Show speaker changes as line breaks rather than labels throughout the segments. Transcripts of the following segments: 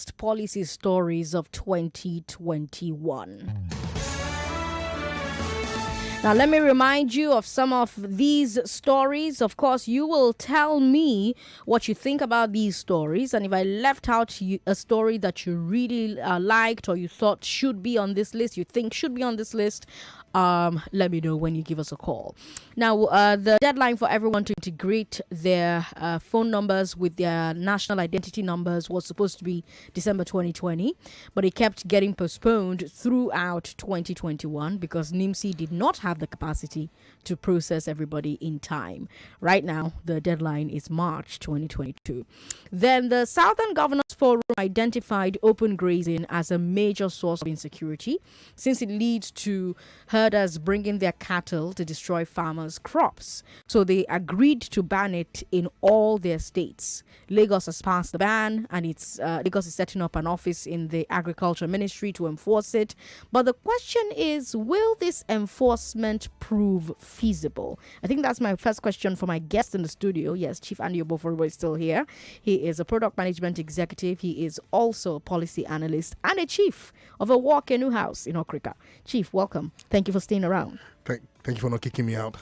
policy stories of 2021. Now, let me remind you of some of these stories. Of course, you will tell me what you think about these stories. And if I left out a story that you really liked or you thought should be on this list, you think should be on this list, let me know when you give us a call. Now, the deadline for everyone to integrate their phone numbers with their national identity numbers was supposed to be December 2020, but it kept getting postponed throughout 2021 because NIM-SIM did not have the capacity to process everybody in time. Right now, the deadline is March 2022. Then the Southern Governors Forum identified open grazing as a major source of insecurity since it leads to herders bringing their cattle to destroy farmers' crops. So they agreed to ban it in all their states. Lagos has passed the ban, and Lagos is setting up an office in the Agriculture Ministry to enforce it. But the question is, will this enforcement prove feasible? I think that's my first question for my guest in the studio. Yes, Chief Andy Oboforibo is still here. He is a product management executive. He is also a policy analyst and a chief of a Walk-In house in Okrika. Chief, welcome. Thank you for staying around.
Thank you for not kicking me out.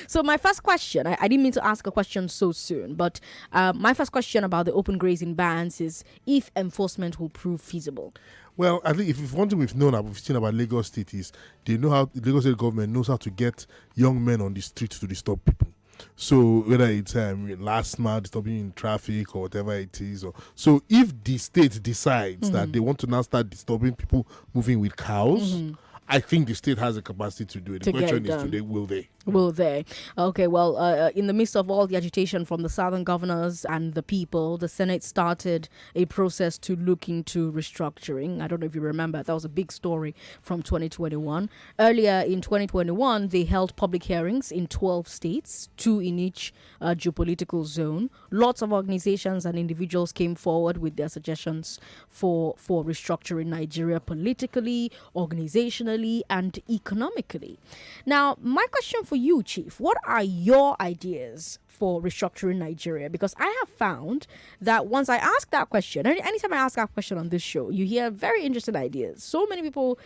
So my first question, I didn't mean to ask a question so soon, but my first question about the open grazing bans is if enforcement will prove feasible.
Well, I think if one thing we've seen about Lagos State is the Lagos State government knows how to get young men on the street to disturb people. So whether it's last mile disturbing in traffic or whatever it is, so if the state decides that they want to now start disturbing people moving with cows, I think the state has the capacity to do it. The question is today, will they?
Will they? Okay, well, in the midst of all the agitation from the southern governors and the people, the Senate started a process to look into restructuring. I don't know if you remember, that was a big story from 2021. Earlier in 2021, they held public hearings in 12 states, 2 in each geopolitical zone. Lots of organizations and individuals came forward with their suggestions for restructuring Nigeria politically, organizationally, and economically. Now, my question for you, Chief, what are your ideas for restructuring Nigeria? Because I have found that once I ask that question, anytime I ask that question on this show, you hear very interesting ideas. So many people,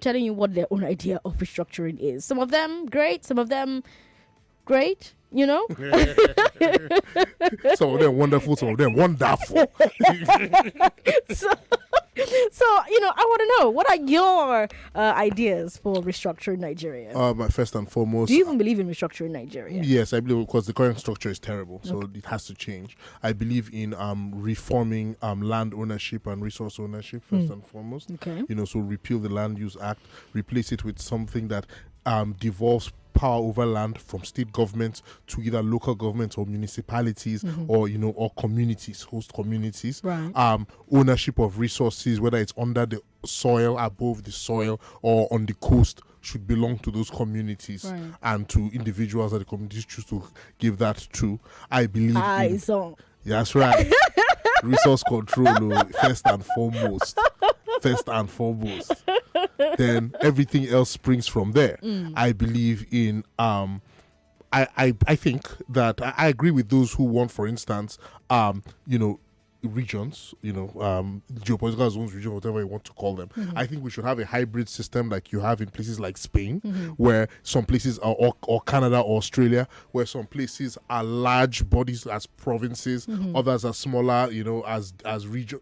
telling you what their own idea of restructuring is. Some of them great, some of them great.
Some of them wonderful, some of them wonderful.
So, I want to know, what are your ideas for restructuring Nigeria?
First and foremost,
do you even believe in restructuring Nigeria?
Yes, I believe, because the current structure is terrible, so it has to change. I believe in reforming land ownership and resource ownership first and foremost.
Okay.
So repeal the Land Use Act, replace it with something that devolves power over land from state governments to either local governments or municipalities or communities, host communities.
Right.
Ownership of resources, whether it's under the soil, above the soil, or on the coast, should belong to those communities and to individuals that the communities choose to give that to. I believe that's right. Resource control, first and foremost. Then everything else springs from there. I believe in I think that I agree with those who want, for instance, regions, geopolitical zones, region, whatever you want to call them. I think we should have a hybrid system like you have in places like Spain, where some places are, or Canada or Australia, where some places are large bodies as provinces, others are smaller, as region.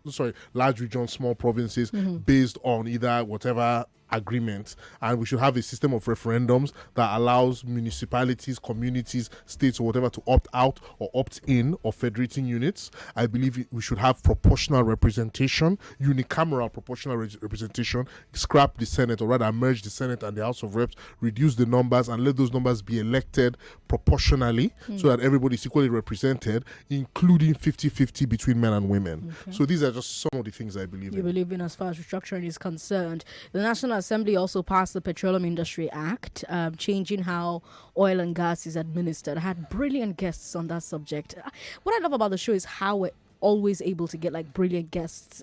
Large regions, small provinces, based on either whatever agreement. And we should have a system of referendums that allows municipalities, communities, states, or whatever to opt out or opt in of federating units. I believe we should have proportional representation, unicameral proportional representation, scrap the Senate, or rather merge the Senate and the House of Reps, reduce the numbers and let those numbers be elected proportionally so that everybody is equally represented, including 50-50 between men and women. So these are just some of the things I believe in.
You believe in as far as restructuring is concerned. The National Assembly also passed the Petroleum Industry Act, changing how oil and gas is administered. I had brilliant guests on that subject. What I love about the show is how always able to get like brilliant guests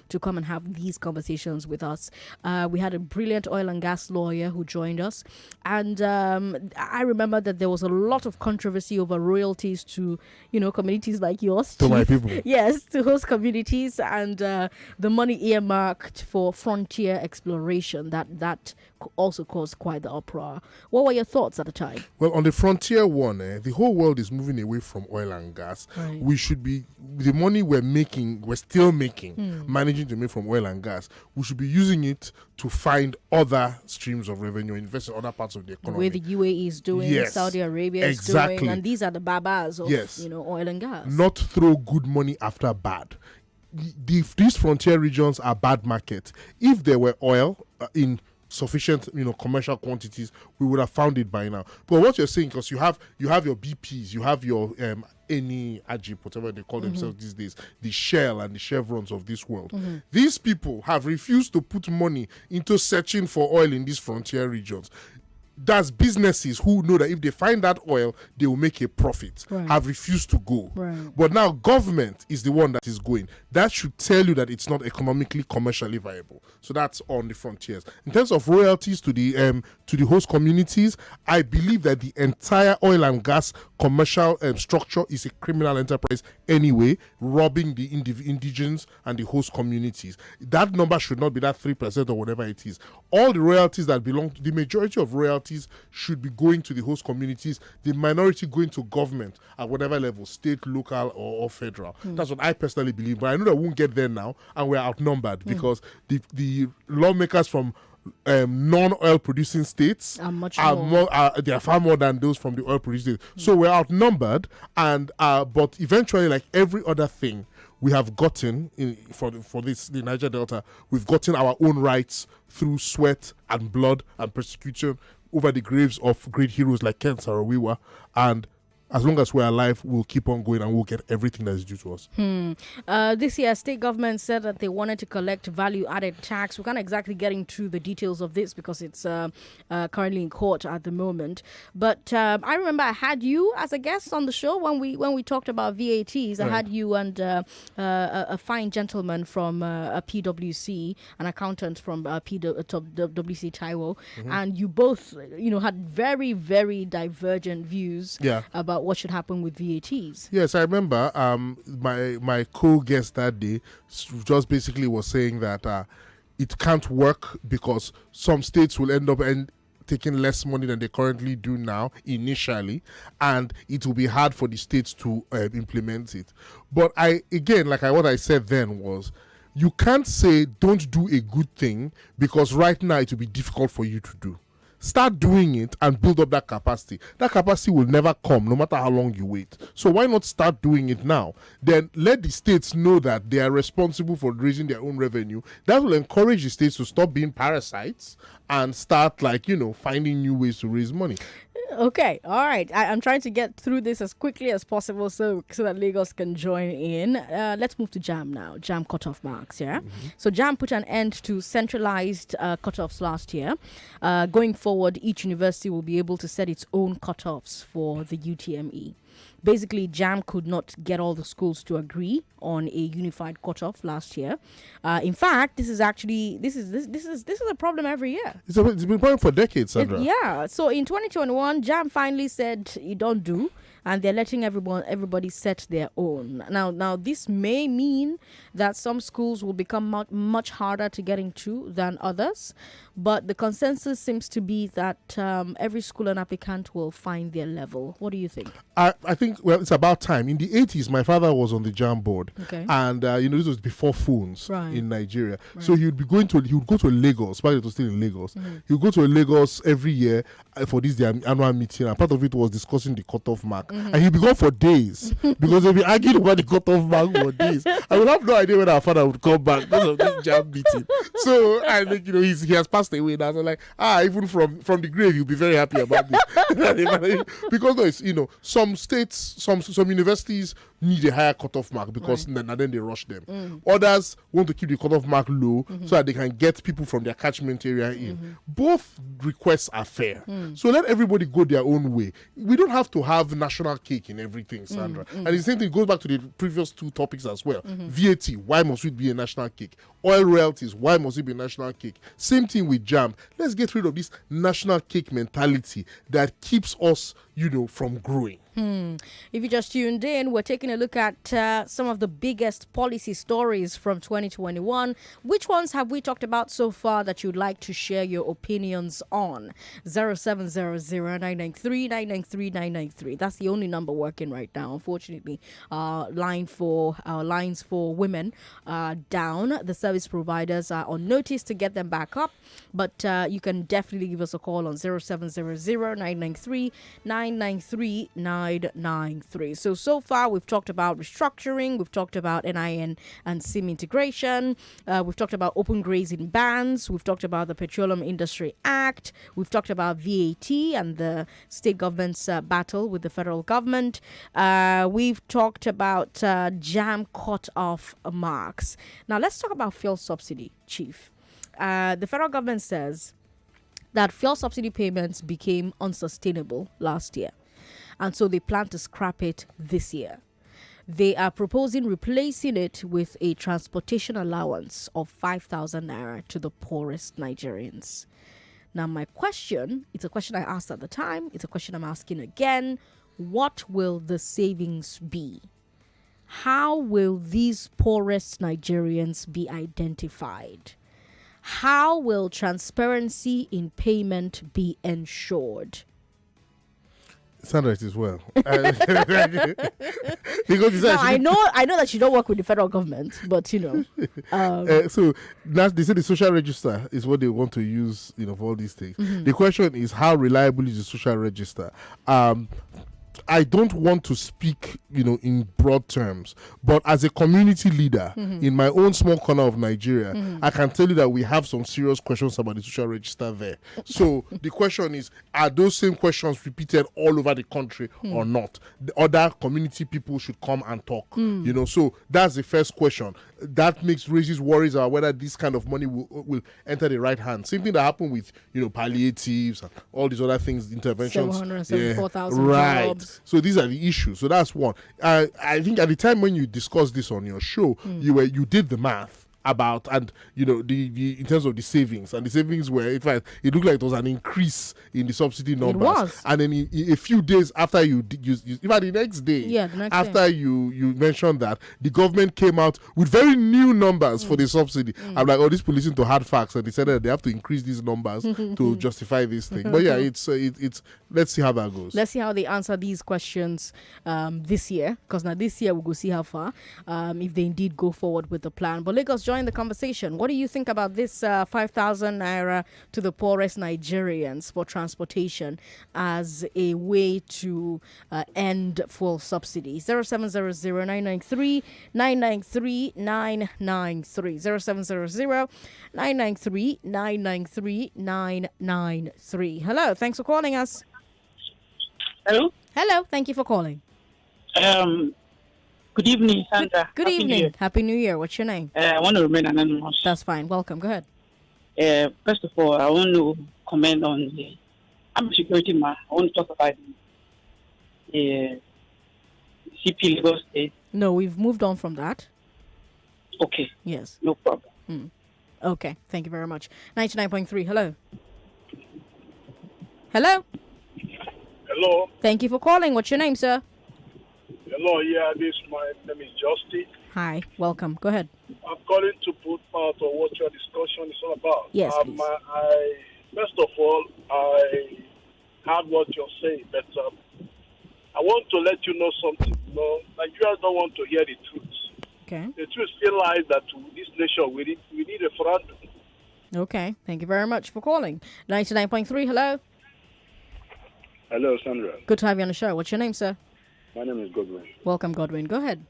to come and have these conversations with us. We had a brilliant oil and gas lawyer who joined us, and I remember that there was a lot of controversy over royalties to, communities like yours.
To my people.
Yes, to host communities, and the money earmarked for frontier exploration that also caused quite the uproar. What were your thoughts at the time?
Well, on the frontier one, the whole world is moving away from oil and gas.
Right.
We should be, the money we're still making, managing to make from oil and gas, we should be using it to find other streams of revenue, invest in other parts of the economy.
Where the UAE is doing,
Yes,
Saudi Arabia is doing, and these are the babas of oil and gas.
Not throw good money after bad. These frontier regions are bad markets. If there were oil in sufficient commercial quantities, we would have found it by now. But what you're saying, because you have your BPs, you have your Ajip, whatever they call themselves these days, the Shell and the Chevrons of this world. These people have refused to put money into searching for oil in these frontier regions. That's businesses who know that if they find that oil, they will make a profit, have refused to go.
Right.
But now government is the one that is going. That should tell you that it's not economically, commercially viable. So that's on the frontiers. In terms of royalties to the host communities, I believe that the entire oil and gas commercial structure is a criminal enterprise anyway, robbing the indigenous and the host communities. That number should not be that 3% or whatever it is. All the royalties that belong to the majority of royalties should be going to the host communities, the minority going to government at whatever level, state, local, or federal. That's what I personally believe. But I know that we won't get there now, and we're outnumbered because the lawmakers from non-oil producing states they are far more than those from the oil producing states. So we're outnumbered, and but eventually, like every other thing we have gotten for the Niger Delta, we've gotten our own rights through sweat and blood and persecution over the graves of great heroes like Ken Saro-Wiwa, and as long as we're alive, we'll keep on going and we'll get everything that is due to us.
This year, state government said that they wanted to collect value-added tax. We can't exactly get into the details of this because it's currently in court at the moment. But I remember I had you as a guest on the show when we talked about VATs. I had you and a fine gentleman from a PwC, an accountant from PwC Taiwo, and you both, had very, very divergent views about what should happen with VATs.
Yes, I remember my co-guest that day just basically was saying that it can't work because some states will end up taking less money than they currently do now initially, and it will be hard for the states to implement it. But what I said then was, you can't say don't do a good thing because right now it will be difficult for you to do. Start doing it and build up that capacity. That capacity will never come, no matter how long you wait. So why not start doing it now? Then let the states know that they are responsible for raising their own revenue. That will encourage the states to stop being parasites and start, finding new ways to raise money.
Okay, all right. I'm trying to get through this as quickly as possible so that Lagos can join in. Let's move to JAMB now. JAMB cutoff marks, yeah? So JAMB put an end to centralized cutoffs last year. Going forward, each university will be able to set its own cutoffs for the UTME. Basically, JAMB could not get all the schools to agree on a unified cutoff last year. In fact, this is a problem every year.
It's been a problem for decades, Sandra.
So in 2021, JAMB finally said you don't do, and they're letting everybody set their own. Now this may mean that some schools will become much harder to get into than others, but the consensus seems to be that every school and applicant will find their level. What do you think?
I think, it's about time. In the 80s, my father was on the JAMB board, and this was before phones in Nigeria. Right. So he would go to Lagos, but it was still in Lagos. He would go to Lagos every year for their annual meeting, and part of it was discussing the cutoff mark. And he'd be gone for days because they'd be arguing about the cutoff mark for days. I would have no idea when our father would come back because of this JAMB meeting. So I think he has passed away now. So even from the grave, you'll be very happy about this. Because some states states, some universities need a higher cutoff mark because then they rush them. Others want to keep the cutoff mark low so that they can get people from their catchment area in. Both requests are fair. So let everybody go their own way. We don't have to have national cake in everything, Sandra. And the same thing goes back to the previous two topics as well. VAT, why must it be a national cake? Oil royalties, why must it be a national cake? Same thing with JAMB. Let's get rid of this national cake mentality that keeps us, from growing.
If you just tuned in, we're taking a look at some of the biggest policy stories from 2021. Which ones have we talked about so far that you'd like to share your opinions on? 0700-993-993-993. That's the only number working right now. Unfortunately, lines for women are down. The service providers are on notice to get them back up. But you can definitely give us a call on 0700-993-993. So far we've talked about restructuring, we've talked about NIN-SIM integration, we've talked about open grazing bans, we've talked about the Petroleum Industry Act, we've talked about VAT and the state government's battle with the federal government. We've talked about JAMB cut-off marks. Now let's talk about fuel subsidy, Chief. The federal government says that fuel subsidy payments became unsustainable last year, and so they plan to scrap it this year. They are proposing replacing it with a transportation allowance of 5,000 naira to the poorest Nigerians. Now, my question, it's a question I asked at the time, it's a question I'm asking again. What will the savings be? How will these poorest Nigerians be identified? How will transparency in payment be ensured?
Sandra, it is well. Because
I know that you don't work with the federal government, but
so now they say the social register is what they want to use, for all these things. The question is, how reliable is the social register? I don't want to speak, in broad terms, but as a community leader in my own small corner of Nigeria, I can tell you that we have some serious questions about the social register there. So the question is, are those same questions repeated all over the country or not? The other community people should come and talk, So that's the first question. That raises worries about whether this kind of money will enter the right hand. Same thing that happened with, palliatives and all these other things, interventions.
774,000
right.
jobs.
So these are the issues. So that's one. I think at the time when you discussed this on your show, you did the math about, and the in terms of the savings, and the savings were, in fact, it looked like it was an increase in the subsidy numbers.
It was.
And then in a few days after you even the next day, after you mentioned that, the government came out with very new numbers for the subsidy. I'm like, this policing to hard facts, and they said that they have to increase these numbers to justify this thing. But yeah, it's let's see how that goes.
Let's see how they answer these questions this year, because now this year we'll go see how far, if they indeed go forward with the plan. But Lagos, join the conversation. What do you think about this 5,000 naira to the poorest Nigerians for transportation as a way to end fuel subsidy? 0700-993-993-993. 0700-993-993. Hello, thanks for calling us.
Hello?
Hello, thank you for calling.
Good evening, Sandra.
Good evening. Happy New Year. What's your name?
I want to remain anonymous.
That's fine. Welcome. Go ahead.
First of all, I want to comment on I'm a security man. I want to talk about the CP Lagos State.
No, we've moved on from that.
Okay.
Yes.
No problem.
Okay. Thank you very much. 99.3. Hello. Hello.
Hello.
Thank you for calling. What's your name, sir?
Hello, my name is Justin.
Hi, welcome. Go ahead.
I'm calling to put part of what your discussion is all about.
Yes, please.
First of all, I heard what you're saying, but I want to let you know something. Nigerians don't want to hear the truth.
Okay.
The truth still lies that this nation, we need a referendum.
Okay, thank you very much for calling. 99.3, hello.
Hello, Sandra.
Good to have you on the show. What's your name, sir?
My name is Godwin.
Welcome, Godwin. Go ahead.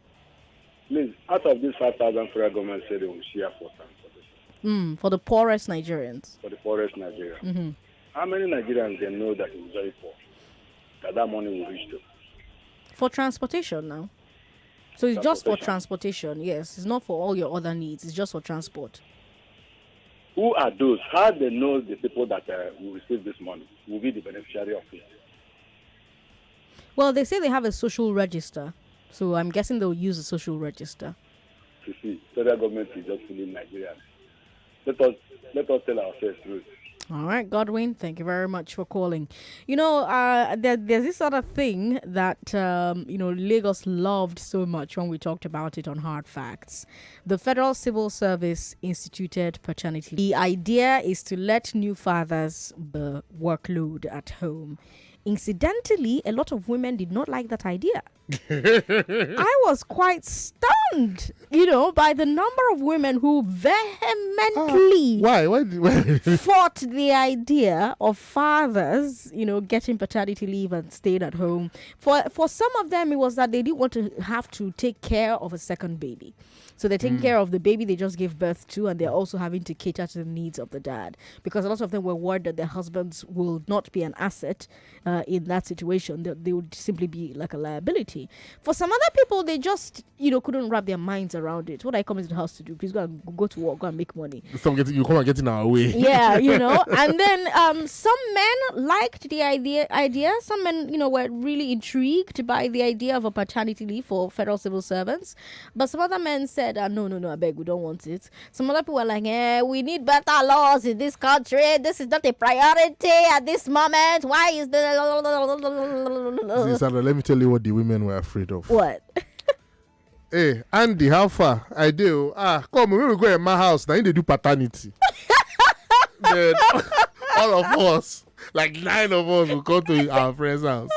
Please, out of this 5,000 federal government said they will share 4,000
for the poorest Nigerians.
for the poorest Nigeria. How many Nigerians they know that is very poor, that money will reach them?
for transportation now. So it's just for transportation, yes. It's not for all your other needs. It's just for transport.
Who are those? How they know the people that will receive this money, will be the beneficiary of it?
Well, they say they have a social register. So I'm guessing they'll use a social register.
You see, federal government is just fooling Nigerians. Let us tell ourselves truth.
All right, Godwin, thank you very much for calling. You know, there's this other thing that, Lagos loved so much when we talked about it on Hard Facts. The Federal Civil Service instituted paternity. The idea is to let new fathers the workload at home. Incidentally, a lot of women did not like that idea. I was quite stunned, by the number of women who vehemently
Why?
fought the idea of fathers, getting paternity leave and staying at home. For some of them, it was that they didn't want to have to take care of a second baby. So they're taking care of the baby they just gave birth to, and they're also having to cater to the needs of the dad. Because a lot of them were worried that their husbands will not be an asset in that situation. They would simply be like a liability. For some other people, they just, couldn't wrap their minds around it. What I come into the house to do? Please go to work, go and make money.
You come and get in our way.
Yeah, And then some men liked the idea. Some men, were really intrigued by the idea of a paternity leave for federal civil servants. But some other men said, no, I beg, we don't want it. Some other people were like, we need better laws in this country. This is not a priority at this moment. Why is the...
Sandra, let me tell you what the women were afraid of.
What?
Hey, Andy, how far? I do. Come, when we go in my house, now they do paternity. Then all of us, like 9 of us, will come to our friend's house.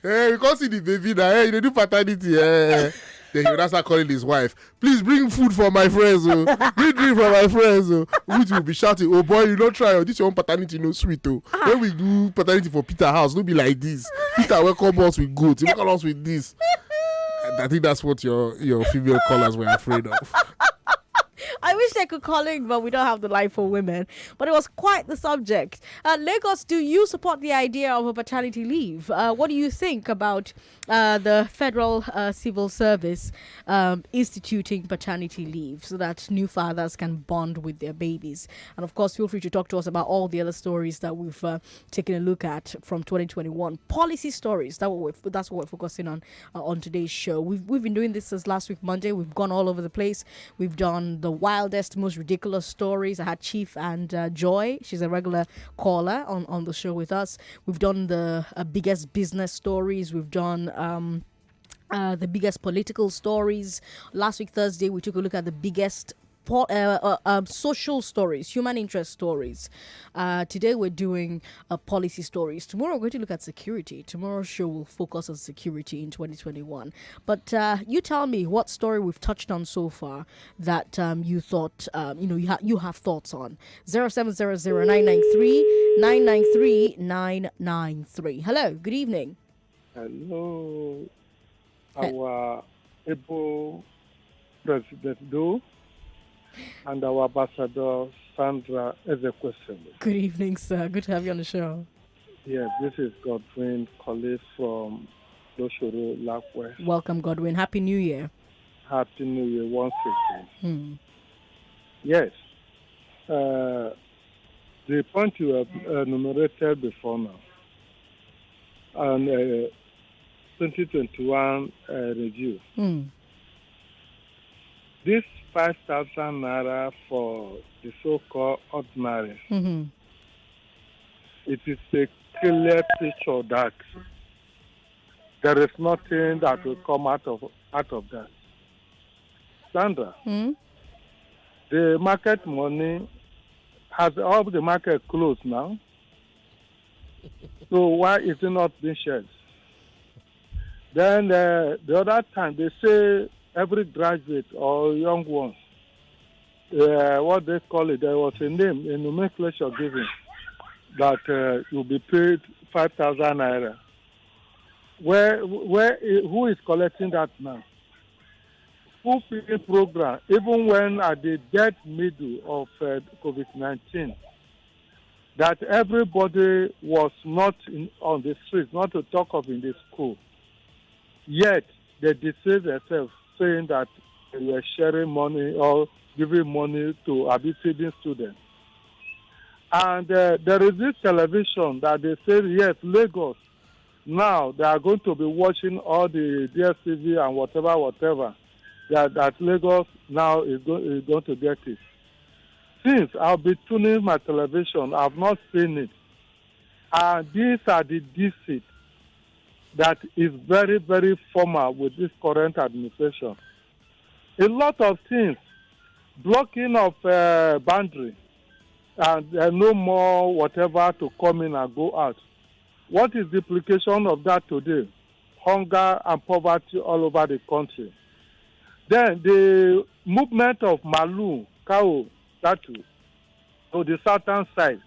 Hey, we can't see the baby now. Hey, they do paternity. Then he would start calling his wife. Please bring food for my friends. Bring drink for my friends. Which will be shouting, oh boy, you don't try. This your own paternity, no sweet. When we do paternity for Peter house, don't be like this. Peter welcome us with goods. He welcome us with this. And I think that's what your female callers were afraid of.
I wish I could call in, but we don't have the line for women. But it was quite the subject. Lagos, do you support the idea of a paternity leave? What do you think about the Federal Civil Service instituting paternity leave so that new fathers can bond with their babies? And of course, feel free to talk to us about all the other stories that we've taken a look at from 2021. Policy stories, that's what we're focusing on today's show. We've been doing this since last week, Monday. We've gone all over the place. We've done the wildest, most ridiculous stories. I had Chief and Joy. She's a regular caller on the show with us. We've done the biggest business stories. We've done the biggest political stories. Last week, Thursday, we took a look at the biggest social stories, human interest stories. Today we're doing policy stories. Tomorrow we're going to look at security. Tomorrow's show will focus on security in 2021. But you tell me what story we've touched on so far that you thought you have thoughts on. 0700-993-993-993. Hello, good evening.
Hello, our able President Do and our ambassador Sandra Ezekwesili.
Good evening, sir. Good to have you on the show.
Yeah, this is Godwin calling from Loshoro, Lakwe.
Welcome, Godwin. Happy New Year.
Happy New Year once again. Yes. The point you have enumerated before now, and 2021 review. This 5,000 naira for the so-called ordinary. It is a clear picture that there is nothing that will come out of that. Sandra, the market money has all the market closed now. So why is it not being shared? Then the other time they say every graduate or young ones, what they call it, there was a name, a nomenclature given that you'll be paid 5,000 naira. Who is collecting that now? Full feeding program, even when at the dead middle of COVID-19, that everybody was not on the streets, not to talk of in the school. Yet they deceive themselves, saying that they were sharing money or giving money to feeding students. And there is this television that they say, yes, Lagos, now they are going to be watching all the DSTV and whatever, that Lagos now is going to get it. Since I'll be tuning my television, I've not seen it. And these are the deceit that is very, very formal with this current administration. A lot of things, blocking of boundary, and no more whatever to come in and go out. What is the implication of that today? Hunger and poverty all over the country. Then the movement of Malu, cow, cattle to the southern side,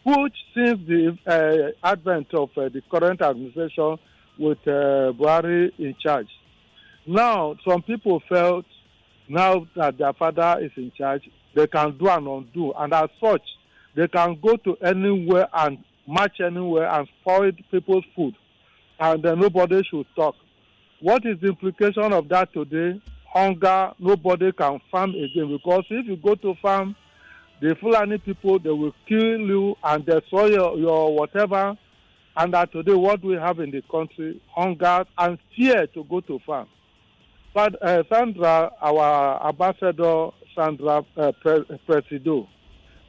which since the advent of the current administration with Buhari in charge. Now, some people felt now that their father is in charge, they can do and undo. And as such, they can go to anywhere and march anywhere and spoil people's food. And nobody should talk. What is the implication of that today? Hunger, nobody can farm again. Because if you go to farm, the Fulani people, they will kill you and destroy your whatever. And that today, what we have in the country, hunger and fear to go to farm. But Sandra, our ambassador, Sandra Presido,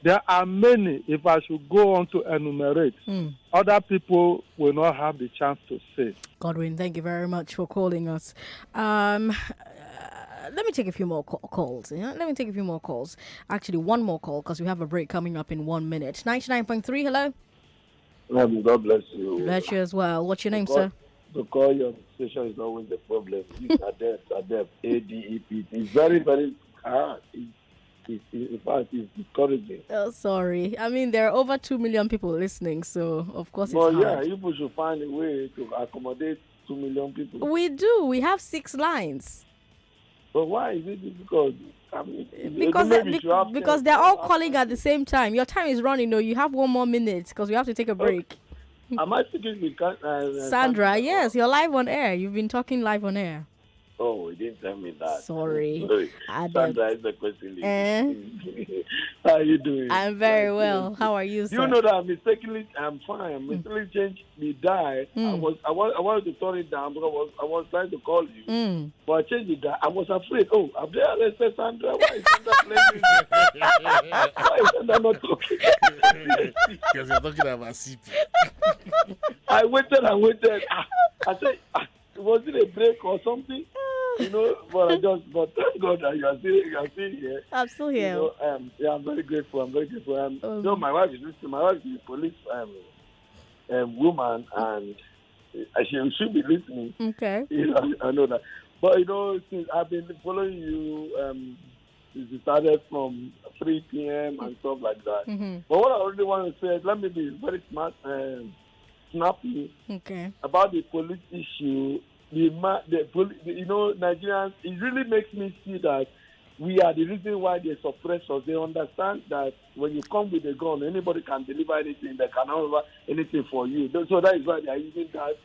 there are many, if I should go on to enumerate, other people will not have the chance to say.
Godwin, thank you very much for calling us. Let me take a few more calls. Yeah? Let me take a few more calls. Actually, one more call because we have a break coming up in 1 minute. 99.3, hello.
God bless you.
Bless you as well. What's your name, sir?
To call your station is always the problem. It's adept, ADEP. It's very, very hard. In fact, it's discouraging.
Oh, sorry. I mean, there are over 2 million people listening, so of course it's hard.
Yeah, people should find a way to accommodate 2 million people.
We do. We have 6 lines.
But why is it difficult? I mean,
because they're all calling at the same time. Your time is running, though. You have 1 more minute because we have to take a break.
Am I speaking with
Sandra? Yes, you're live on air. You've been talking live on air.
Oh, you didn't tell me that.
Sorry.
Sandra is the question. How are you doing?
I'm very well. How are you, sir?
You know that I'm fine. I mistakenly changed the dial. I wanted to turn it down because I was trying to call you. But I changed the dial. I was afraid. Oh, I'm there. Let's say Sandra. Why is Sandra playing music? Why is Sandra not talking?
Because you're talking about CP.
I waited. I said, was it a break or something? You know, but thank God that you are still here.
I'm still here.
You know, I'm very grateful. So my wife is listening. My wife is a police woman, and she should be listening.
Okay.
You know, I know that. But you know, since I've been following you, since it started from 3 p.m. and stuff like that. But what I really want to say is, let me be very snappy.
Okay.
About the police issue. You know, Nigerians, it really makes me see that we are the reason why they suppress us. They understand that when you come with a gun, anybody can deliver anything. They cannot deliver anything for you. So that is why they are using that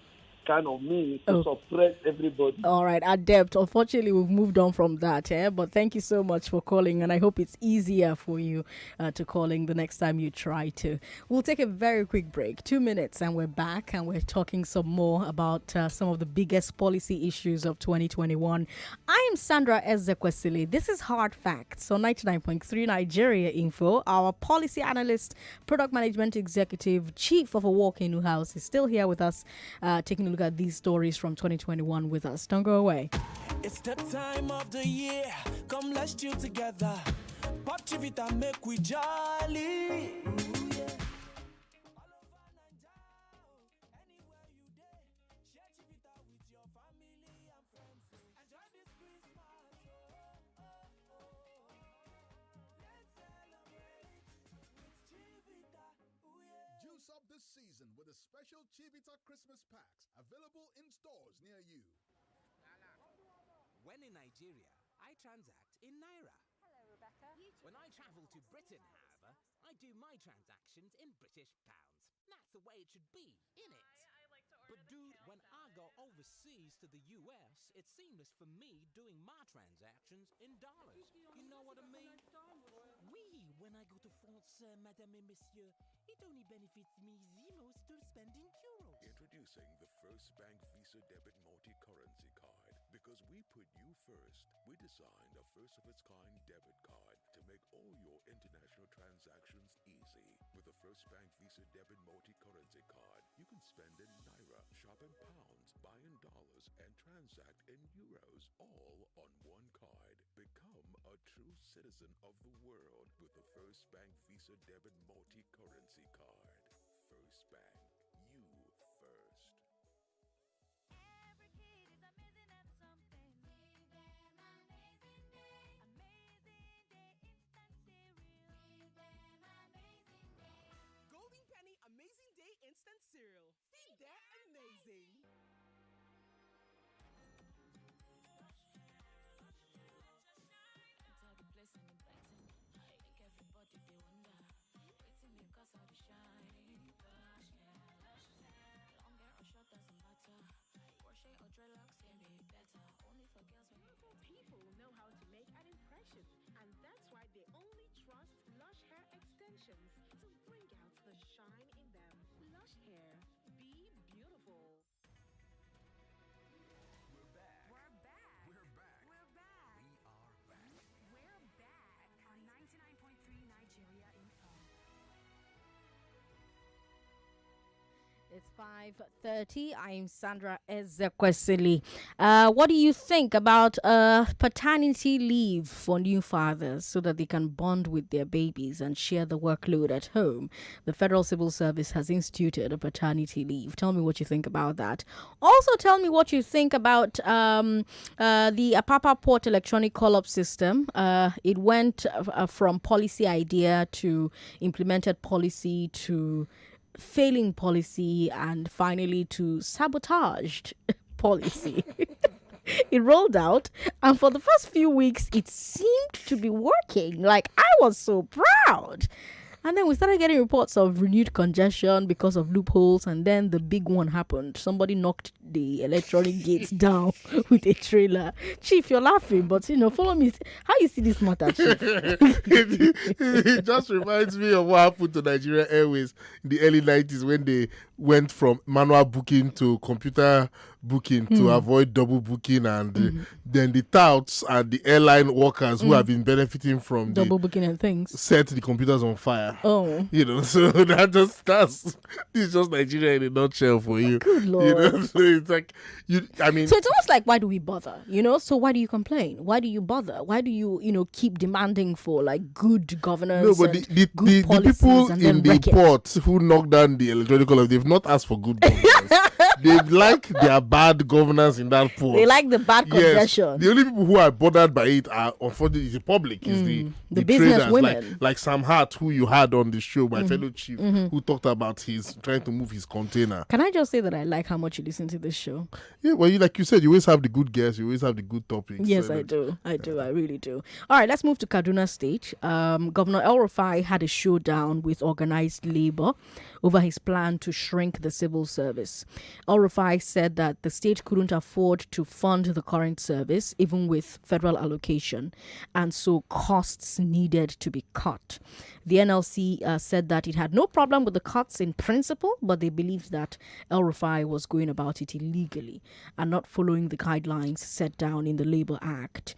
kind of means to suppress everybody.
All right, adept. Unfortunately, we've moved on from that, but thank you so much for calling, and I hope it's easier for you to calling the next time you try to. We'll take a very quick break, 2 minutes, and we're back, and we're talking some more about some of the biggest policy issues of 2021. I'm Sandra Ezekwesili. This is Hard Facts on 99.3 Nigeria Info. Our policy analyst, product management executive, chief of a walk-in house is still here with us, taking a look at these stories from 2021 with us. Don't go away.
It's the time of the year. Come, let's chill together. Pop Chivita, make we jolly.
This season with the special Chivita Christmas packs available in stores near you.
When in Nigeria, I transact in Naira.
Hello, Rebecca.
When I travel to Britain, however, I do my transactions in British pounds. That's the way it should be, innit?
I like to
But dude, when I go overseas to the US, it's seamless for me doing my transactions in dollars. You know what I mean? Oui, when I go to France, madame et monsieur, it only benefits me zeros to spend in euros.
Introducing the First Bank Visa Debit Multi-Currency Card. Because we put you first, we designed a first-of-its-kind debit card to make all your international transactions easy. With the First Bank Visa Debit Multi-Currency Card, you can spend in Naira, shop in pounds, buy in dollars, and transact in euros, all on one card. Become a true citizen of the world with the First Bank Visa Debit Multi-Currency Card. First Bank, you first.
Every kid is amazing at something. Give them amazing day. Amazing day instant cereal. Give them amazing day.
Golden Penny Amazing Day Instant Cereal. Feed that amazing.
Enter the place and it brighten. Make everybody they wonder. Waiting me cause all the shine. Lush hair, lush hair. Long hair or short doesn't matter. Crochet or dreadlocks can be better. Only for girls when
People know how to make an impression, and that's why they only trust Lush Hair Extensions to bring out the shine in them. Lush Hair, be beautiful.
We're back.
We're back.
We're back.
We're back.
We are back.
We're back on 99.3 Nigeria Info.
It's 5:30. I'm Sandra Ezekwesili. What do you think about paternity leave for new fathers so that they can bond with their babies and share the workload at home? The Federal Civil Service has instituted a paternity leave. Tell me what you think about that. Also, tell me what you think about the Apapa Port electronic call-up system. It went from policy idea to implemented policy to failing policy and finally to sabotaged policy. It rolled out, and for the first few weeks it seemed to be working. Like, I was so proud. And then we started getting reports of renewed congestion because of loopholes, and then the big one happened. Somebody knocked the electronic gates down with a trailer. Chief, you're laughing, but follow me. How you see this matter, Chief?
It just reminds me of what happened to Nigeria Airways in the early 90s when they went from manual booking to computer booking to avoid double booking, and then the touts and the airline workers who have been benefiting from
double booking and things
set the computers on fire.
Oh,
so that's this is just Nigeria in a nutshell for you.
Good Lord.
So it's like so
it's almost like, why do we bother? So why do you complain? Why do you bother? Why do you keep demanding for like good governance?
No, but the people in the port who knocked down the electronic call-up, they've not asked for good governance. They like their bad governance in that port.
They like the bad congestion.
Yes. The only people who are bothered by it are, unfortunately, the public. Is the
business
traders,
women.
like Sam Hart, who you had on the show, my fellow chief, who talked about his trying to move his container.
Can I just say that I like how much you listen to this show?
Yeah, well, like you said, you always have the good guests, you always have the good topics.
Yes, I do. I really do. All right, let's move to Kaduna State. Governor El-Rufai had a showdown with organized labor over his plan to shrink the civil service. El-Rufai said that the state couldn't afford to fund the current service, even with federal allocation, and so costs needed to be cut. The NLC said that it had no problem with the cuts in principle, but they believed that El-Rufai was going about it illegally and not following the guidelines set down in the Labour Act,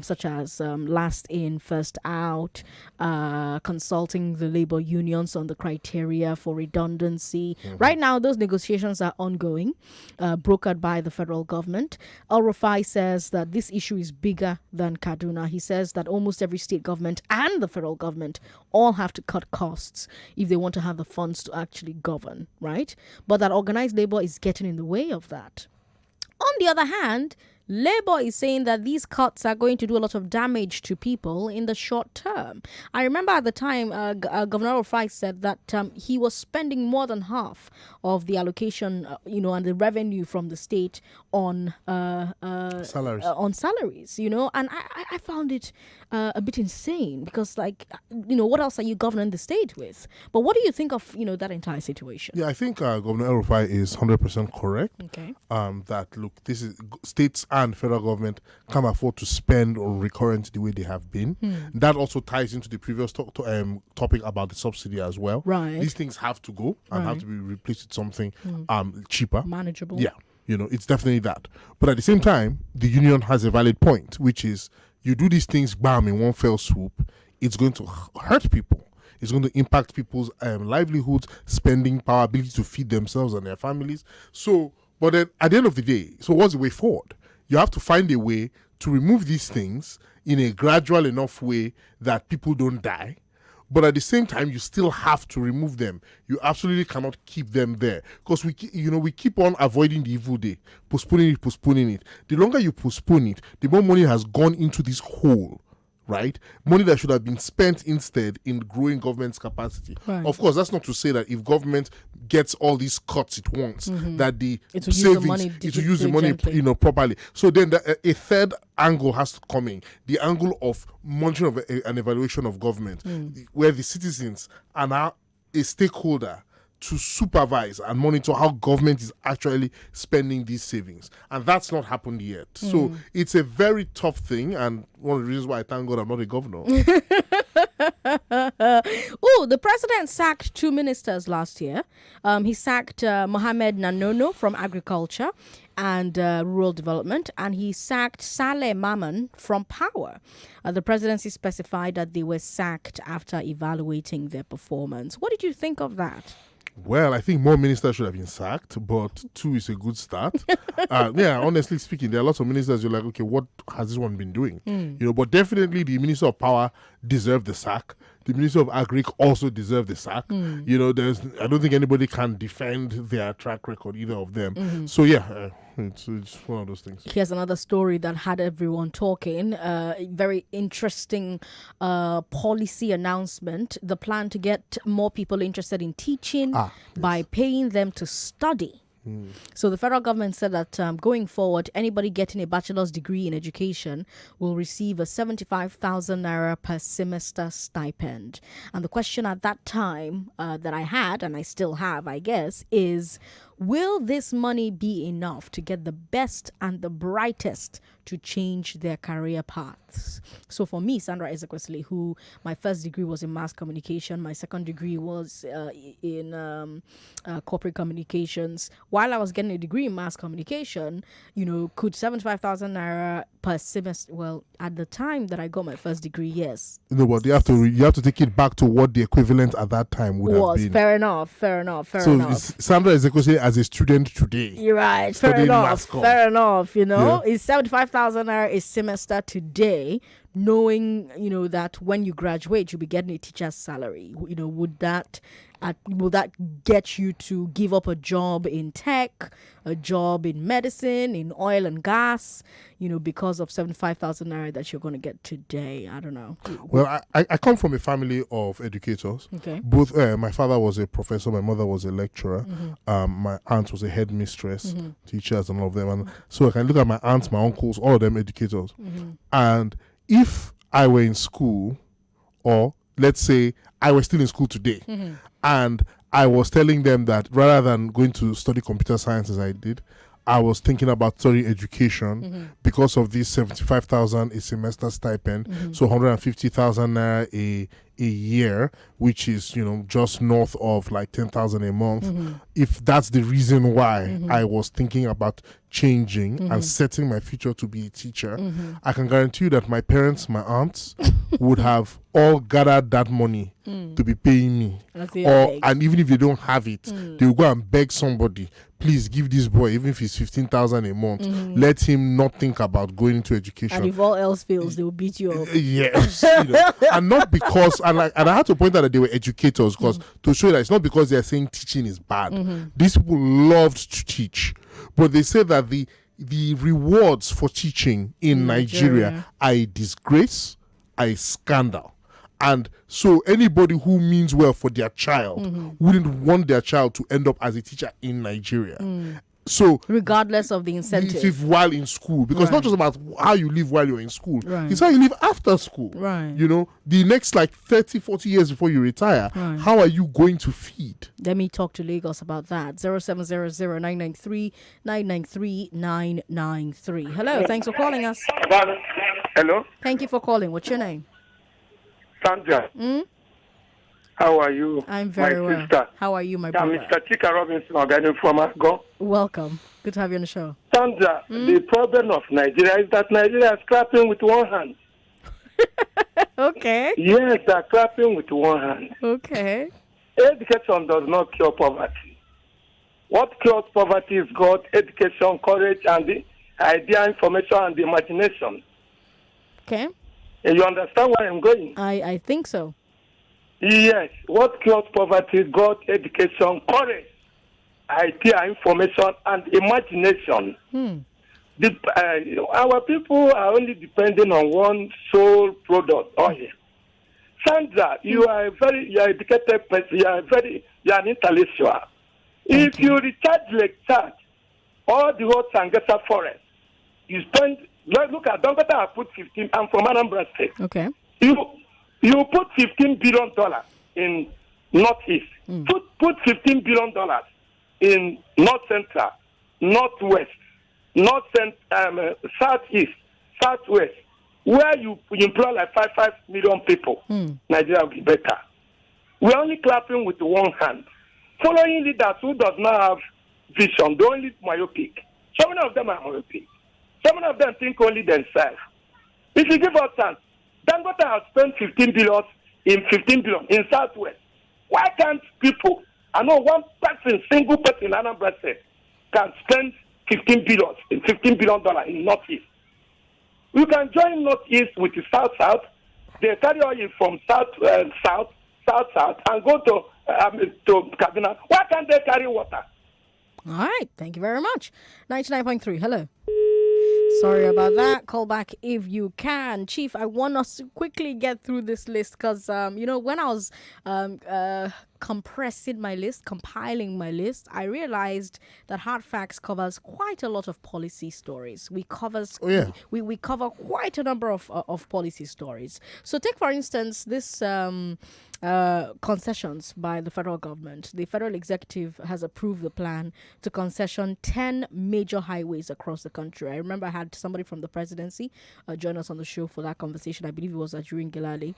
such as last in, first out, consulting the labor unions on the criteria for redundancy. Right now, those negotiations are ongoing, brokered by the federal government. El-Rufai says that this issue is bigger than Kaduna. He says that almost every state government and the federal government all have to cut costs if they want to have the funds to actually govern, right? But that organized labor is getting in the way of that. On the other hand, Labour is saying that these cuts are going to do a lot of damage to people in the short term. I remember at the time, Governor El-Rufai said that he was spending more than half of the allocation, and the revenue from the state on
salaries.
And I found it a bit insane because, like, what else are you governing the state with? But what do you think of, that entire situation?
Yeah, I think Governor El-Rufai is 100% correct.
Okay.
That, look, this is states and federal government can't afford to spend on recurrent the way they have been. That also ties into the previous topic about the subsidy as well.
Right.
These things have to go and have to be replaced with something cheaper.
Manageable.
Yeah. It's definitely that. But at the same time, the union has a valid point, which is you do these things, bam, in one fell swoop, it's going to hurt people. It's going to impact people's livelihoods, spending power, ability to feed themselves and their families. So, but then at the end of the day, so what's the way forward? You have to find a way to remove these things in a gradual enough way that people don't die. But at the same time, you still have to remove them. You absolutely cannot keep them there because we keep on avoiding the evil day, postponing it. The longer you postpone it, the more money has gone into this hole, right? Money that should have been spent instead in growing government's capacity.
Right.
Of course, that's not to say that if government gets all these cuts it wants, that the
It will
savings,
use the money
gently. Properly. So then a third angle has to come in, the angle of monitoring of an evaluation of government, where the citizens are now a stakeholder to supervise and monitor how government is actually spending these savings. And that's not happened yet. So it's a very tough thing, and one of the reasons why I thank God I'm not a governor.
The president sacked 2 ministers last year. He sacked Mohammed Nanono from Agriculture and Rural Development, and he sacked Saleh Maman from Power. The presidency specified that they were sacked after evaluating their performance. What did you think of that?
Well, I think more ministers should have been sacked, but 2 is a good start. Honestly speaking, there are lots of ministers you're like, okay, what has this one been doing? But definitely the Minister of Power deserved the sack. The Minister of Agric also deserved the sack. I don't think anybody can defend their track record, either of them. So it's one of those things.
Here's another story that had everyone talking. Very interesting policy announcement. The plan to get more people interested in teaching by paying them to study. So the federal government said that going forward, anybody getting a bachelor's degree in education will receive a 75,000 naira per semester stipend. And the question at that time that I had, and I still have, I guess, is will this money be enough to get the best and the brightest to change their career paths? So for me, Sandra Ezekwesili, who my first degree was in mass communication, my second degree was in corporate communications. While I was getting a degree in mass communication, could 75,000 naira per semester, well, at the time that I got my first degree, yes.
But you have to take it back to what the equivalent at that time would have been.
Fair enough.
So Sandra Ezekwesili as a student today.
You're right. Fair enough. It's 75,000 naira a semester today, knowing that when you graduate you'll be getting a teacher's salary. Will that get you to give up a job in tech, a job in medicine, in oil and gas, because of 75,000 naira that you're going to get today? I don't know.
Well, I come from a family of educators.
Okay.
Both my father was a professor, my mother was a lecturer, my aunt was a headmistress, teachers and all of them. And so I can look at my aunts, my uncles, all of them educators. And if I were in school, or let's say I was still in school today, and I was telling them that rather than going to study computer science as I did, I was thinking about studying education because of this 75,000 a semester stipend, so 150,000 naira a year, which is just north of like 10,000 a month. If that's the reason why I was thinking about changing and setting my future to be a teacher, I can guarantee you that my parents, my aunts would have all gathered that money to be paying me, and even if they don't have it, they will go and beg somebody, please give this boy, even if it's 15,000 a month, let him not think about going into education.
And if all else fails, they will beat you up.
Yes, and not because, and I had to point out that they were educators, because to show that it's not because they're saying teaching is bad. These people loved to teach, but they say that the rewards for teaching in Nigeria are a disgrace, are a scandal. And so anybody who means well for their child wouldn't want their child to end up as a teacher in Nigeria. So
regardless of the incentive
while in school, because not just about how you live while you're in school, it's how you live after school.
Right.
You know, the next like 30, 40 years before you retire, how are you going to feed?
Let me talk to Lagos about that. 0700-993-993. Hello, thanks for calling us.
Hello.
Thank you for calling. What's your name?
Sandra. How are you?
I'm very well.
Sister?
How are you, my brother?
Mr. Chika Robinson, organic from Go.
Welcome. Good to have you on the show.
Sandra, the problem of Nigeria is that Nigeria is clapping with one hand.
Okay.
Yes, they're clapping with one hand.
Okay.
Education does not cure poverty. What cures poverty is God, education, courage, and the idea, information, and the imagination.
Okay.
You understand where I'm going?
I think so.
Yes. What cures poverty is God, education, courage, idea, information, and imagination. Our people are only depending on one sole product, oil. Sandra, you are an educated person. You are an intellectual. If you recharge Lake Chad or the whole Sangesa forest, you spend. Look at Dongota. I put 15. I'm from Anambra State.
Okay.
You put $15 billion in Northeast. Put $15 billion in North Central, Northwest, Southeast, Southwest, where you employ like 5 million people. Nigeria will be better. We're only clapping with one hand. Following leaders who does not have vision, they're only myopic. So many of them are myopic. So many of them think only themselves. If you give us chance, Dangote has spent 15 billion in Southwest. Why can't people, I know one person, single person in Anambra State, can spend $15 billion in Northeast. You can join Northeast with the South-South. They carry oil from South-South, and go to Kaduna. Why can't they carry water?
All right. Thank you very much. 99.3. Hello. Sorry about that. Call back if you can. Chief, I want us to quickly get through this list because, when I was compressing my list, compiling my list, I realized that Hard Facts covers quite a lot of policy stories. We cover quite a number of policy stories. So take, for instance, this concessions by the federal government. The federal executive has approved the plan to concession 10 major highways across the country. I remember I had somebody from the presidency join us on the show for that conversation. I believe it was Ajurin Gilali.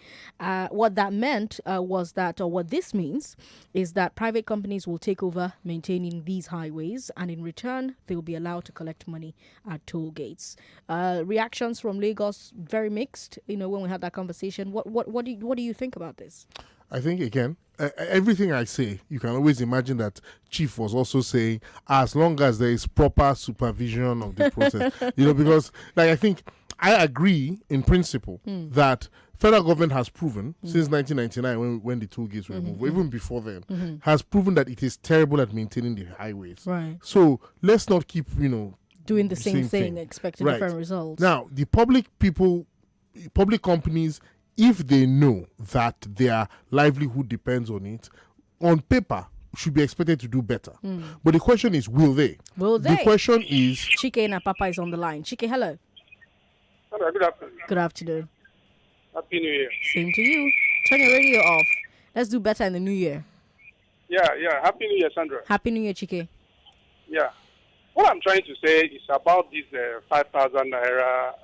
What that meant was that, or what this means, is that private companies will take over maintaining these highways, and in return, they will be allowed to collect money at toll gates. Reactions from Lagos, very mixed, when we had that conversation. What do you think about this?
I think, again, everything I say, you can always imagine that Chief was also saying, as long as there is proper supervision of the process. Because, I think I agree in principle that federal government has proven since 1999 when the toll gates were removed, or even before then, has proven that it is terrible at maintaining the highways.
Right.
So let's not keep,
doing the same thing, expecting different results.
Now, the public companies, if they know that their livelihood depends on it, on paper, should be expected to do better. But the question is, will they?
Will they?
The question is...
Chike and Apapa is on the line. Chike, hello.
Hello, good afternoon.
Good afternoon.
Happy New Year.
Same to you. Turn your radio off. Let's do better in the new year.
Yeah. Happy New Year, Sandra.
Happy New Year, Chike.
Yeah. What I'm trying to say is about this 5,000 naira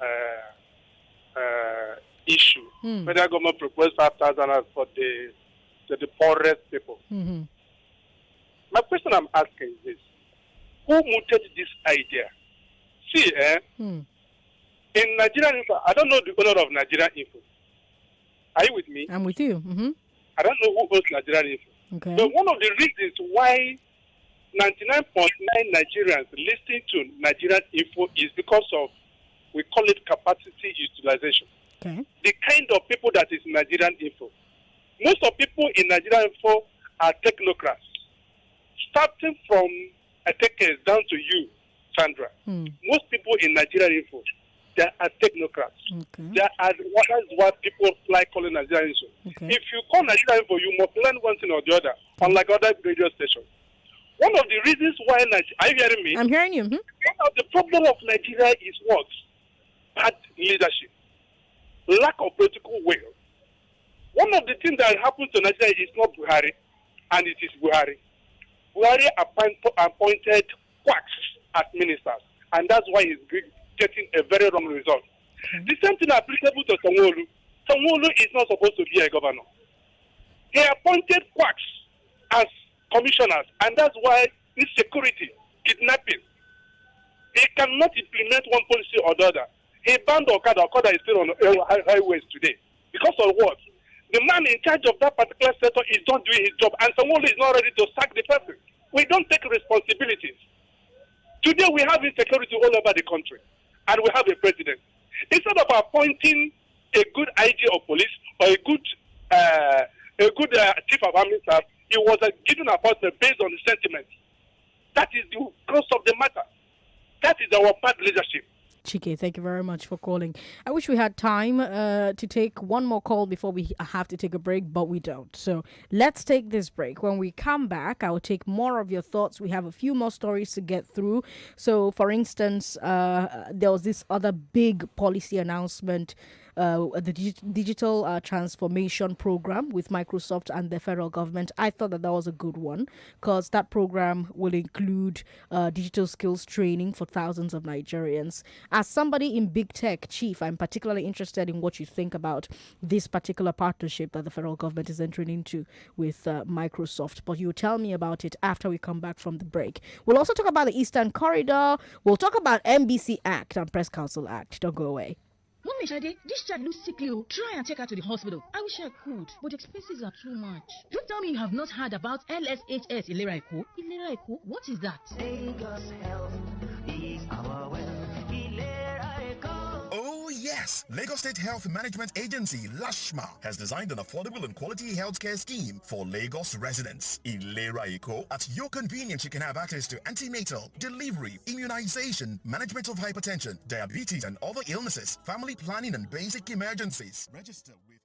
issue. Federal government proposed 5,000 naira for the poorest people. My question I'm asking is this: who mooted this idea? See, in Nigerian Info, I don't know the owner of Nigerian Info. Are you with me?
I'm with you.
I don't know who owns Nigerian Info.
Okay.
But one of the reasons why 99.9 Nigerians listening to Nigerian Info is because of, we call it capacity utilization.
Okay.
The kind of people that is Nigerian Info. Most of people in Nigerian Info are technocrats. Starting from Atekes down to you, Sandra. Most people in Nigerian Info, they are technocrats.
Okay.
That's what people like calling Nigerian Info.
Okay.
If you call Nigerian Info, you must learn one thing or the other, unlike other radio stations. One of the reasons why are you hearing me?
I'm hearing you.
One of the problem of Nigeria is what? Bad leadership, lack of political will. One of the things that happened to Nigeria is not Buhari, and it is Buhari. Buhari appointed quacks as ministers, and that's why he's getting a very wrong result. The same thing applicable to Sanwo-Olu. Sanwo-Olu is not supposed to be a governor. He appointed quacks as commissioners, and that's why insecurity, kidnapping. He cannot implement one policy or the other. He banned Okada. Okada is still on highways today. Because of what? The man in charge of that particular sector is not doing his job, and Sanwo-Olu is not ready to sack the person. We don't take responsibilities. Today we have insecurity all over the country, and we have a president. Instead of appointing a good IG of police or a good chief of army staff, he was given an appointment based on the sentiment. That is the crux of the matter. That is our bad leadership.
Chike, thank you very much for calling. I wish we had time to take one more call before we have to take a break, but we don't. So let's take this break. When we come back, I will take more of your thoughts. We have a few more stories to get through. So, for instance, there was this other big policy announcement, the digital transformation program with Microsoft and the federal government. I thought that was a good one because that program will include digital skills training for thousands of Nigerians. As somebody in big tech, Chief, I'm particularly interested in what you think about this particular partnership that the federal government is entering into with Microsoft. But you'll tell me about it after we come back from the break. We'll also talk about the Eastern Corridor. We'll talk about NBC Act and Press Council Act. Don't go away.
Mommy Shade, this child looks sickly. Try and take her to the hospital. I wish I could, but the expenses are too much. Don't tell me you have not heard about LSHS Ilera Eko. Ilera Eko? What is that?
Lagos Health is our wealth. Ilera Eko.
Oh yes, Lagos State Health Management Agency, LASHMA, has designed an affordable and quality healthcare scheme for Lagos residents. In Ilera Eko, at your convenience, you can have access to antenatal, delivery, immunization, management of hypertension, diabetes and other illnesses, family planning and basic emergencies. Register with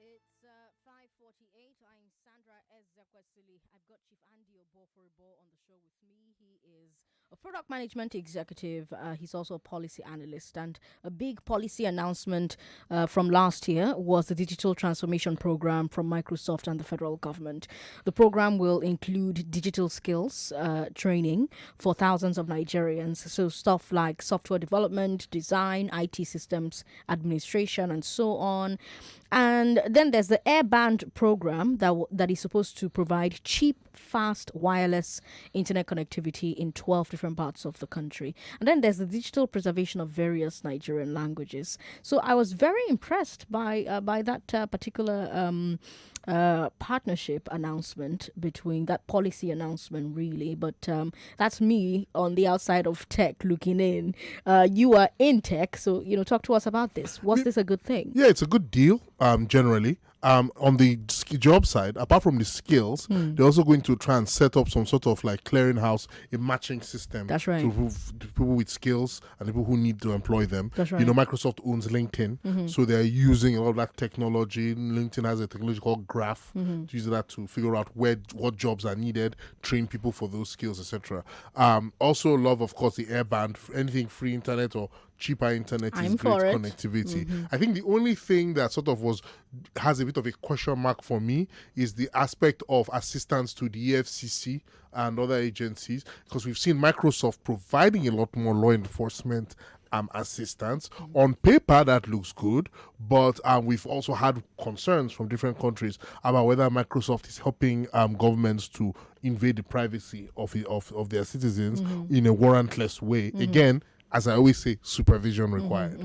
It's 48. I'm Sandra Ezekwesili. I've got Chief Andy Oboforibo on the show with me. He is a product management executive. He's also a policy analyst. And a big policy announcement from last year was the digital transformation program from Microsoft and the federal government. The program will include digital skills training for thousands of Nigerians. So stuff like software development, design, IT systems administration, and so on. And then there's the Airband program that is supposed to provide cheap, fast, wireless internet connectivity in 12 different parts of the country. And then there's the digital preservation of various Nigerian languages. So I was very impressed by that particular partnership announcement between that policy announcement, really. But that's me on the outside of tech looking in. You are in tech, so talk to us about this. Was this a good thing?
Yeah, it's a good deal. Generally, on the job side, apart from the skills, they're also going to try and set up some sort of like clearinghouse, a matching system.
That's right.
To people with skills and people who need to employ them.
That's right.
Microsoft owns LinkedIn, so they're using a lot of that technology. LinkedIn has a technology called Graph to use that to figure out what jobs are needed, train people for those skills, etc. Also love, of course, the Airband. Anything free internet or cheaper internet is great connectivity. I think the only thing that sort of has a bit of a question mark for me is the aspect of assistance to the EFCC and other agencies, because we've seen Microsoft providing a lot more law enforcement assistance. On paper, that looks good, but we've also had concerns from different countries about whether Microsoft is helping governments to invade the privacy of their citizens in a warrantless way. Again, as I always say, supervision required.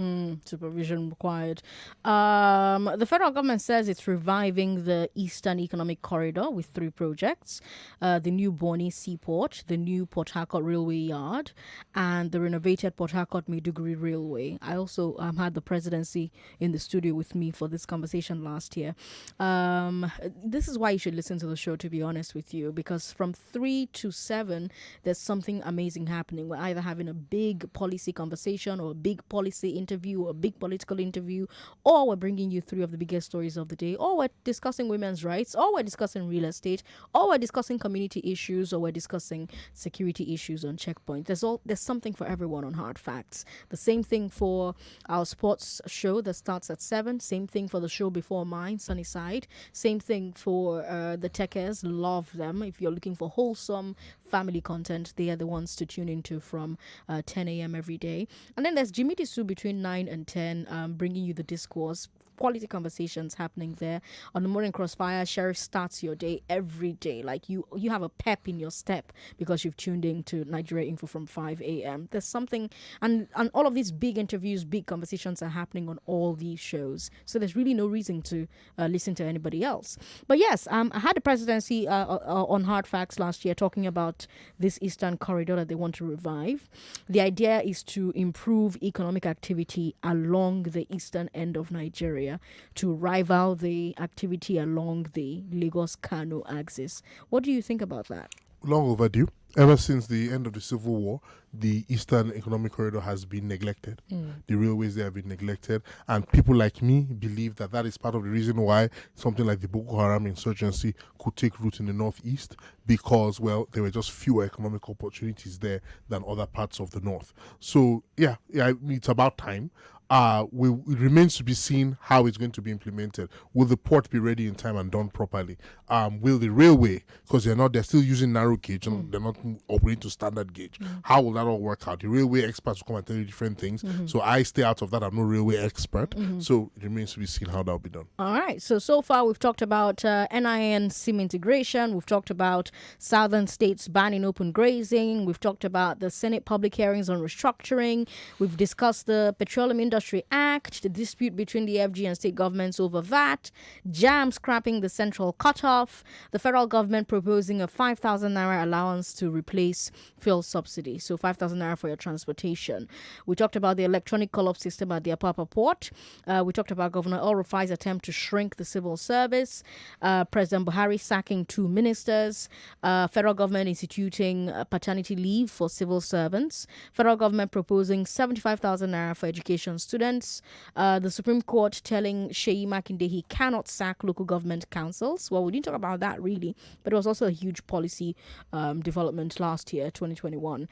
Supervision required. The federal government says it's reviving the Eastern Economic Corridor with 3 projects. The new Bonny Seaport, the new Port Harcourt Railway Yard, and the renovated Port Harcourt-Maiduguri Railway. I also had the presidency in the studio with me for this conversation last year. This is why you should listen to the show, to be honest with you, because from 3 to 7, there's something amazing happening. We're either having a big policy conversation or a big policy interview or a big political interview, or we're bringing you 3 of the biggest stories of the day, or we're discussing women's rights, or we're discussing real estate, or we're discussing community issues, or we're discussing security issues on Checkpoint. There's something for everyone on Hard Facts. The same thing for our sports show that starts at 7, same thing for the show before mine, Sunnyside, same thing for the techers. Love them. If you're looking for wholesome family content, they are the ones to tune into from 10 a.m. every day. And then there's Jimmy Disu between 9 and 10, bringing you the discourse. Quality conversations happening there. On the Morning Crossfire, Sheriff starts your day every day. Like you have a pep in your step because you've tuned in to Nigeria Info from 5 a.m. There's something, and all of these big interviews, big conversations are happening on all these shows. So there's really no reason to listen to anybody else. But yes, I had the presidency on Hard Facts last year talking about this Eastern Corridor that they want to revive. The idea is to improve economic activity along the eastern end of Nigeria to rival the activity along the Lagos-Kano axis. What do you think about that?
Long overdue. Ever since the end of the Civil War, the Eastern Economic Corridor has been neglected. The railways there have been neglected, and people like me believe that is part of the reason why something like the Boko Haram insurgency could take root in the northeast, because, well, there were just fewer economic opportunities there than other parts of the north. So, yeah, it's about time. It remains to be seen how it's going to be implemented. Will the port be ready in time and done properly? Will the railway, because they're still using narrow gauge and they're not operating to standard gauge. How will that all work out? The railway experts will come and tell you different things. So I stay out of that. I'm no railway expert. So it remains to be seen how that will be done.
All right. So far we've talked about NIN-SIM integration. We've talked about southern states banning open grazing. We've talked about the Senate public hearings on restructuring. We've discussed the Petroleum Industry Act, the dispute between the FG and state governments over VAT, JAMB scrapping the Central Cutoff, the federal government proposing a 5,000 naira allowance to replace fuel subsidy. So 5,000 naira for your transportation. We talked about the electronic call-up system at the Apapa port. We talked about Governor El-Rufai's attempt to shrink the civil service. President Buhari sacking 2 ministers. Federal government instituting paternity leave for civil servants. Federal government proposing 75,000 naira for education students. The Supreme Court telling Seyi Makinde he cannot sack local government councils. Well, we didn't talk about that really, but it was also a huge policy development last year, 2021.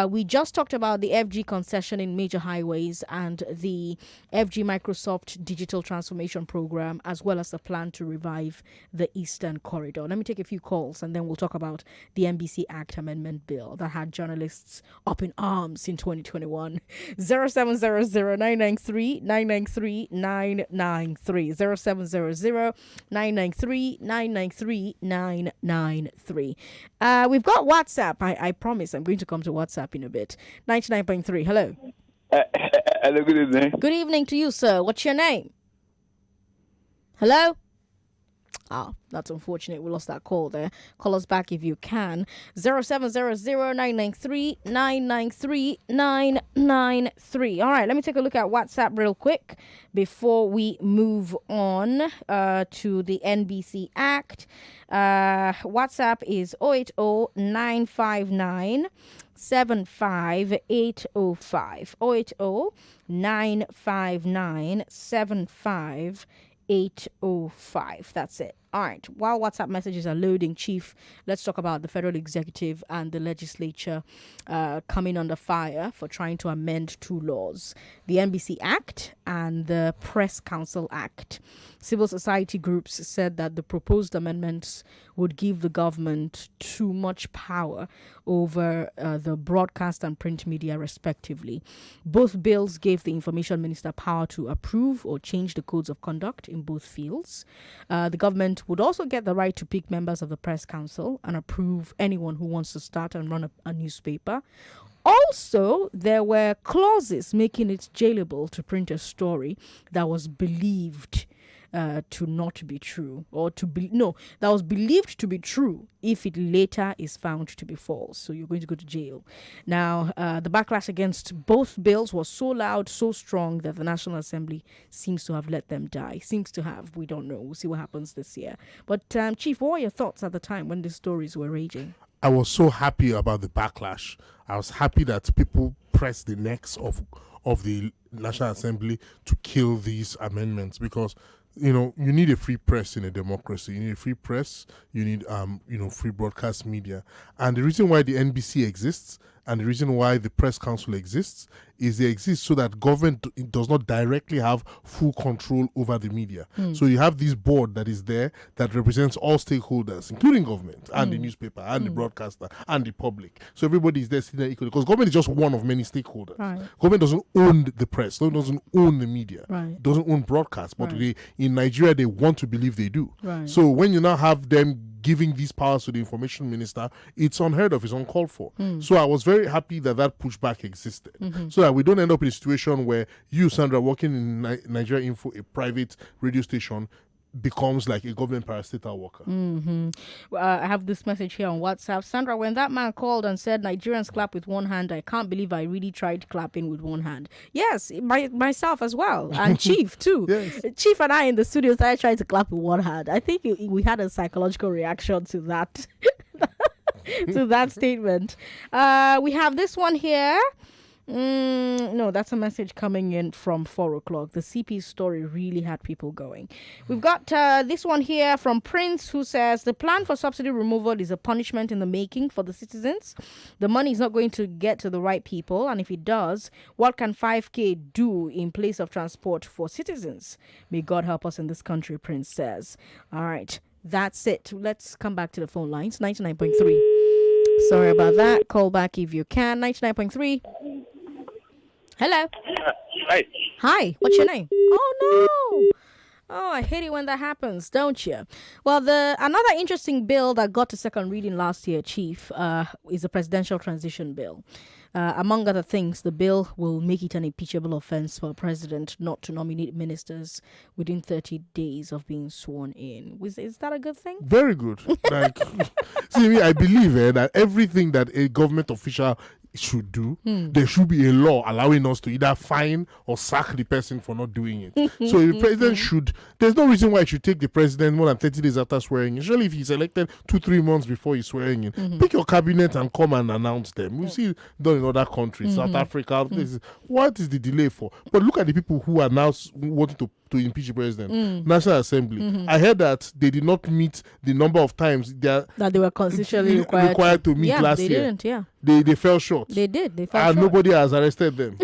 We just talked about the FG concession in major highways and the FG Microsoft Digital Transformation Program, as well as the plan to revive the Eastern Corridor. Let me take a few calls and then we'll talk about the NBC Act Amendment Bill that had journalists up in arms in 2021. 0700-993-993-993. 0700-993-993-993. We've got WhatsApp. I promise I'm going to come to WhatsApp in a bit. 99.3. Hello.
Hello, good evening.
Good evening to you, sir. What's your name? Hello? Oh, that's unfortunate. We lost that call there. Call us back if you can. 0700-993-993-993. All right, let me take a look at WhatsApp real quick before we move on to the NBC Act. WhatsApp is 080-959 75805. 080-959 75805. That's it. All right. While WhatsApp messages are loading, Chief, let's talk about the federal executive and the legislature coming under fire for trying to amend two laws, the NBC Act and the Press Council Act. Civil society groups said that the proposed amendments would give the government too much power over the broadcast and print media, respectively. Both bills gave the information minister power to approve or change the codes of conduct in both fields. The government would also get the right to pick members of the Press Council and approve anyone who wants to start and run a newspaper. Also, there were clauses making it jailable to print a story that was believed to not be true, or that was believed to be true if it later is found to be false. So you're going to go to jail. Now, the backlash against both bills was so loud, so strong that the National Assembly seems to have let them die. Seems to have. We don't know. We'll see what happens this year. But Chief, what were your thoughts at the time when these stories were raging?
I was so happy about the backlash. I was happy that people pressed the necks of the National Assembly to kill these amendments, because you need a free press in a democracy. You need a free press. You need free broadcast media. And the reason why the NBC exists and the reason why the Press Council exists is they exist so that government does not directly have full control over the media. So you have this board that is there that represents all stakeholders, including government and the newspaper and the broadcaster and the public. So everybody is there sitting there equally, because government is just one of many stakeholders.
Right.
Government doesn't own the press, doesn't own the media,
right.
doesn't own broadcast, but
Right.
in Nigeria they want to believe they do.
Right.
So when you now have them giving these powers to the information minister, it's unheard of, it's uncalled for. So I was very happy that pushback existed, so that we don't end up in a situation where you, Sandra, working in Nigeria Info, a private radio station, becomes like a government parastatal worker.
I have this message here on WhatsApp. Sandra, when that man called and said Nigerians clap with one hand, I can't believe I really tried clapping with one hand. Yes, myself as well, and Chief too.
Yes.
Chief and I in the studio started trying to clap with one hand. I think we had a psychological reaction to that. To that statement. We have this one here. No, that's a message coming in from 4 o'clock. The CP story really had people going. We've got this one here from Prince, who says the plan for subsidy removal is a punishment in the making for the citizens. The money is not going to get to the right people, and if it does, what can 5K do in place of transport for citizens? May God help us in this country, Prince says. All right, that's it. Let's come back to the phone lines. 99.3. Sorry about that. Call back if you can. 99.3. Hello.
Hi.
Hi. What's your name? Oh, no. Oh, I hate it when that happens, don't you? Well, another interesting bill that got to second reading last year, Chief, is a presidential transition bill. Among other things, the bill will make it an impeachable offense for a president not to nominate ministers within 30 days of being sworn in. Is that a good thing?
Very good. Like, see, I believe that everything that a government official should do, there should be a law allowing us to either fine or sack the person for not doing it. So the president should, there's no reason why it should take the president more than 30 days after swearing in. Usually if he's elected 2-3 months before he's swearing in, pick your cabinet and come and announce them. We've seen done in other countries, South Africa, places. What is the delay for? But look at the people who are now wanting to impeach the president. National Assembly. I heard that they did not meet the number of times that
they were constitutionally required
to meet last
they
year.
Didn't, yeah.
They fell short.
They did. They fell
and
short.
Nobody has arrested them.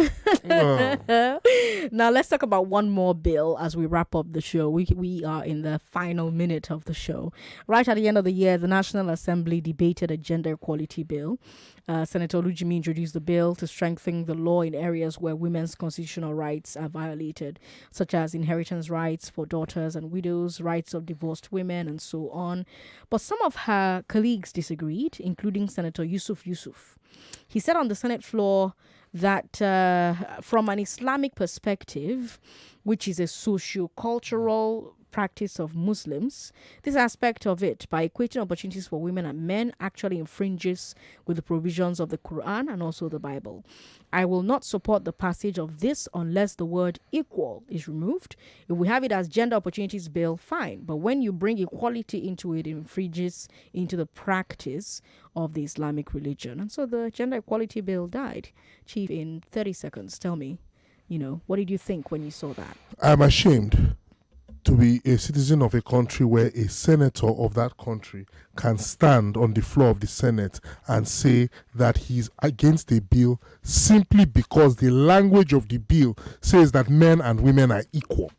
Now let's talk about one more bill as we wrap up the show. We are in the final minute of the show. Right at the end of the year, the National Assembly debated a gender equality bill. Senator Olujimi introduced the bill to strengthen the law in areas where women's constitutional rights are violated, such as inheritance rights for daughters and widows, rights of divorced women, and so on. But some of her colleagues disagreed, including Senator Yusuf. He said on the Senate floor that from an Islamic perspective, which is a socio-cultural practice of Muslims, this aspect of it, by equating opportunities for women and men, actually infringes with the provisions of the Quran and also the Bible. I will not support the passage of this unless the word equal is removed. If we have it as gender opportunities bill, fine. But when you bring equality into it, it infringes into the practice of the Islamic religion. And so the gender equality bill died. Chief, in 30 seconds, tell me, what did you think when you saw that?
I'm ashamed to be a citizen of a country where a senator of that country can stand on the floor of the Senate and say that he's against a bill simply because the language of the bill says that men and women are equal.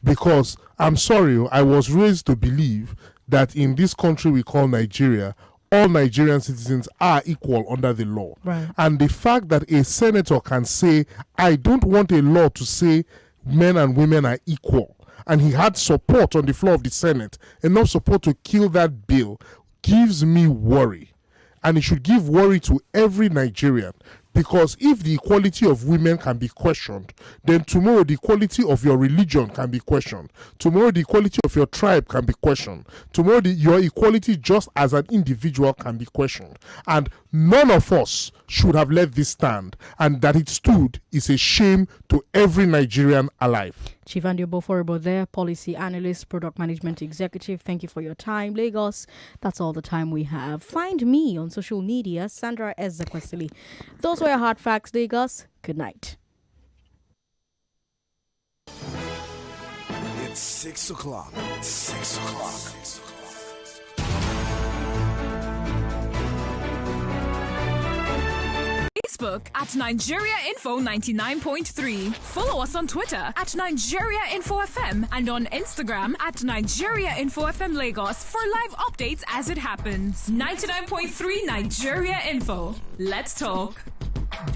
Because, I'm sorry, I was raised to believe that in this country we call Nigeria, all Nigerian citizens are equal under the law.
Right.
And the fact that a senator can say, I don't want a law to say men and women are equal, and he had support on the floor of the Senate, enough support to kill that bill, gives me worry. And it should give worry to every Nigerian. Because if the equality of women can be questioned, then tomorrow the equality of your religion can be questioned. Tomorrow the equality of your tribe can be questioned. Tomorrow your equality just as an individual can be questioned. And none of us should have let this stand. And that it stood is a shame to every Nigerian alive.
Chief Andioboforibo there, Policy Analyst, Product Management Executive. Thank you for your time, Lagos. That's all the time we have. Find me on social media, Sandra S. Zakwasili. Those were your hard facts, Lagos. Good night.
It's 6 o'clock. 6 o'clock.
Facebook at Nigeria Info 99.3. Follow us on Twitter at Nigeria Info FM and on Instagram at Nigeria Info FM Lagos for live updates as it happens. 99.3 Nigeria Info. Let's talk.